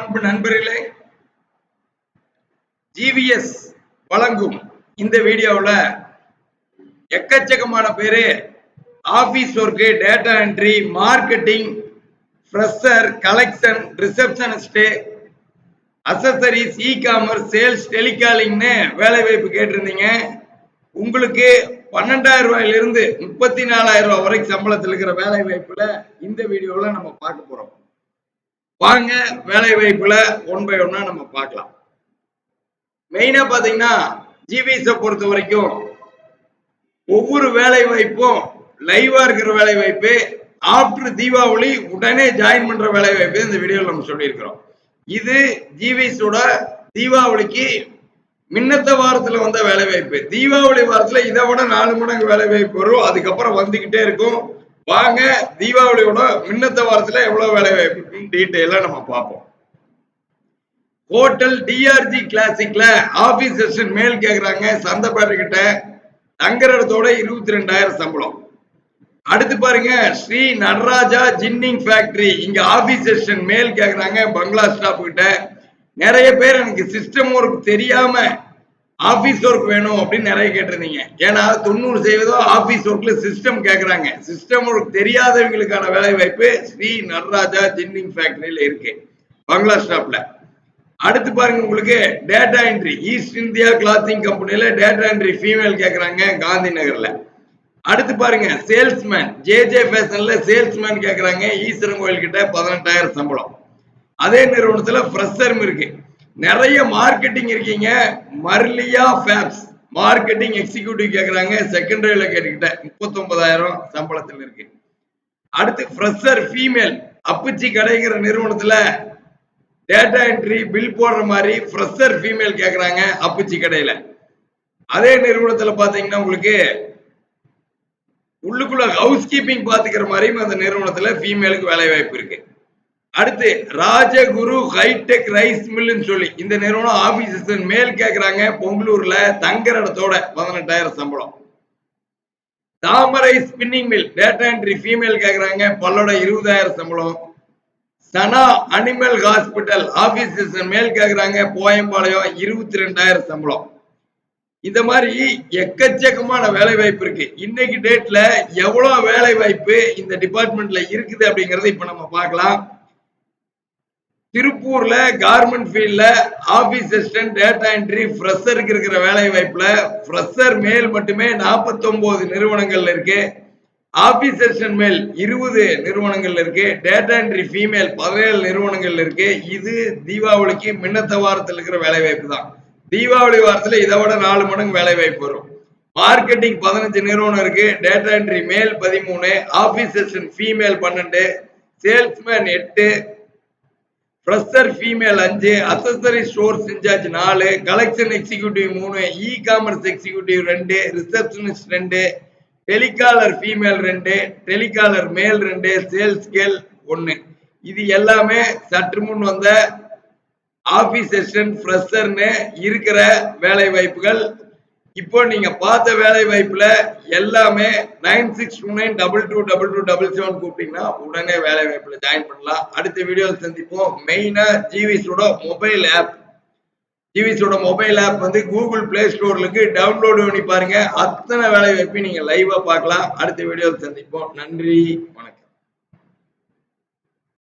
அன்பு நண்பர்களே, ஜிவிஎஸ் வழங்கும் இந்த வீடியோவில் எக்கச்சக்கமான பேரு office work, data entry, marketing, fresher, collection, receptionist, accessories, e-commerce, sales, டெலிகாலிங்னு வேலை வாய்ப்பு கேட்டிருந்தீங்க. உங்களுக்கு 12,000 ரூபாயிலிருந்து 34,000 ரூபாய் வரைக்கும் சம்பளத்தில் இருக்கிற வேலை வாய்ப்புல இந்த வீடியோவில் நம்ம பார்க்க போறோம். வாங்க வேலை வாய்ப்புல ஒன் பை ஒன்னா நம்ம பார்க்கலாம். மெயினா பாத்தீங்கன்னா ஜிவிஎஸ் பொறுத்த வரைக்கும் ஒவ்வொரு வேலை வாய்ப்பும் லைவா இருக்கிற வேலை வாய்ப்பு, ஆஃப்டர் தீபாவளி உடனே ஜாயின் பண்ற வேலை வாய்ப்பு இந்த வீடியோவில் நம்ம சொல்லியிருக்கிறோம். இது ஜிவிஎஸோட தீபாவளிக்கு மின்னத்த வாரத்துல வந்த வேலை வாய்ப்பு. தீபாவளி வாரத்துல இதை விட 4 மடங்கு வேலை வாய்ப்பு வரும். அதுக்கப்புறம் வந்துகிட்டே இருக்கும். வாங்க தீபாவளியோட மின்னத்த வாரத்துல எவ்வளவு வேலை வாய்ப்பு டீட்டெயிலா நம்ம பார்ப்போம். ஹோட்டல் டிஆர்ஜி கிளாசிக்ல ஆபீஸ் அசிஸ்டன்ட் மேல் கேக்குறாங்க. சந்தைப்பேட்டை கிட்ட தங்குற இடத்தோட 22,000 சம்பளம். அடுத்து பாருங்க, ஸ்ரீ நடராஜா ஜின்னிங் ஃபேக்டரி, இங்க ஆபீஸ் அசிஸ்டன்ட் மேல் கேக்குறாங்க. பங்களா ஸ்டாப் கிட்ட நிறைய பேர் எனக்கு சிஸ்டம் ஒர்க் தெரியாம ஆபீஸ் ஒர்க் வேணும் அப்படின்னு நிறைய கேட்டிருந்தீங்க. ஏன்னா 90% ஆபீஸ் ஒர்க்ல சிஸ்டம் கேக்குறாங்க. சிஸ்டம் ஒர்க் தெரியாதவங்களுக்கான வேலை வாய்ப்பு ஸ்ரீ நடராஜா ஜின்னிங் ஃபேக்டரியில இருக்கு, பங்களா ஸ்டாப்ல. அடுத்து பாருங்க, உங்களுக்கு data entry East India clothing கம்பெனில டேட்டா என்ட்ரி ஃபீமேல் கேக்குறாங்க, காந்தி நகர்ல. அடுத்து பாருங்க, சேல்ஸ்மேன் ஜே ஃபேஷன்ல சேல்ஸ்மேன் கேக்குறாங்க, ஈஸ்வரன் கோயில் கிட்ட 18,000 சம்பளம். அதே நிறுவனத்துல ஃப்ரெஷரும் இருக்கு. நிறைய மார்க்கெட்டிங் இருக்கீங்க, மர்லியா ஃபேப்ஸ் மார்க்கெட்டிங் எக்ஸிக்யூட்டிவ் கேக்குறாங்க, செகண்டரியில கேட்டுக்கிட்ட 39,000 சம்பளத்தில் இருக்கு. அடுத்து ஃப்ரெஷர் ஃபீமேல் அப்புச்சி கடைங்கிற நிறுவனத்துல டேட்டா என்ட்ரி பில் போடுற மாதிரி ஃப்ரெஷர் ஃபீமேல் கேக்குறாங்க, அப்புச்சி கடையில. அதே நிறுவனத்துல பாத்தீங்கன்னா உங்களுக்கு உள்ளுக்குள்ள ஹவுஸ் கீப்பிங் பாத்துக்கிற மாதிரியும் அந்த நிறுவனத்துல ஃபீமேலுக்கு வேலை வாய்ப்பு இருக்கு. அடுத்து ராஜகுரு ஹைடெக் ரைஸ் மில்லுன்னு சொல்லி இந்த நிறுவனம் ஆபீஸ் மேல் கேக்குறாங்க, பொங்கலூர்ல தங்குற இடத்தோட 18,000 சம்பளம். Thamarai spinning mill data entry female கேக்குறாங்க, பல்லோட 20,000 சம்பளம். சனா அனிமல் ஹாஸ்பிட்டல் ஆபீஸ் மேல் கேக்குறாங்க, போயம்பாளையம் 22,000 சம்பளம். இந்த மாதிரி எக்கச்சக்கமான வேலை வாய்ப்பு இருக்கு. இன்னைக்கு டேட்ல எவ்வளவு வேலை வாய்ப்பு இந்த டிபார்ட்மெண்ட்ல இருக்குது அப்படிங்கறத இப்ப நம்ம பார்க்கலாம். திருப்பூர்ல கார்மெண்ட் ஃபீல்ட்ல ஆபீஸ் அசிஸ்டன்ட் டேட்டா என்ட்ரி ஃப்ரெஷருக்கு இருக்கிற வேலை வாய்ப்புல ஃப்ரெஷர் மேல் மட்டுமே 49 நிறுவனங்கள்ல இருக்கு. ஆபீஸ் அசிஸ்டன்ட் மேல் 20 நிறுவனங்கள்ல இருக்கு. டேட்டா என்ட்ரி ஃபீமேல் 17 நிறுவனங்கள்ல இருக்கு. இது தீபாவளிக்கு மின்னத்த வாரத்தில் இருக்கிற வேலை வாய்ப்பு தான். தீபாவளி வாரத்துல இதை விட 4 மடங்கு வேலை வாய்ப்பு வரும். மார்க்கெட்டிங் 15 நிறுவனம் இருக்கு. Data entry male 13, office assistant female 12, salesman 8, fresher female 5, accessory stores incharge 4, collection executive 3, e commerce executive 2, receptionist 2, telecaller female 2, telecaller male 2, sales girl 1. இது எல்லாமே சற்று முன் வந்த ஆபீஸ் அசிஸ்டன்ட் ஃப்ரெஷர்னு இருக்கிற வேலை வாய்ப்புகள். இப்போ நீங்க பார்த்த வேலை வாய்ப்புல எல்லாமே 9629222277 கூப்பிட்டீங்கன்னா உடனே வேலை வாய்ப்புல ஜாயின் பண்ணலாம். அடுத்த வீடியோ சந்திப்போம். மெயினா ஜிவிஎஸோட மொபைல் ஆப், ஜிவிஎஸோட மொபைல் ஆப் வந்து கூகுள் பிளே ஸ்டோர்ல இருக்கு, டவுன்லோட் பண்ணி பாருங்க. அத்தனை வேலை வாய்ப்பையும் நீங்க லைவா பார்க்கலாம். அடுத்த வீடியோ சந்திப்போம். நன்றி, வணக்கம்.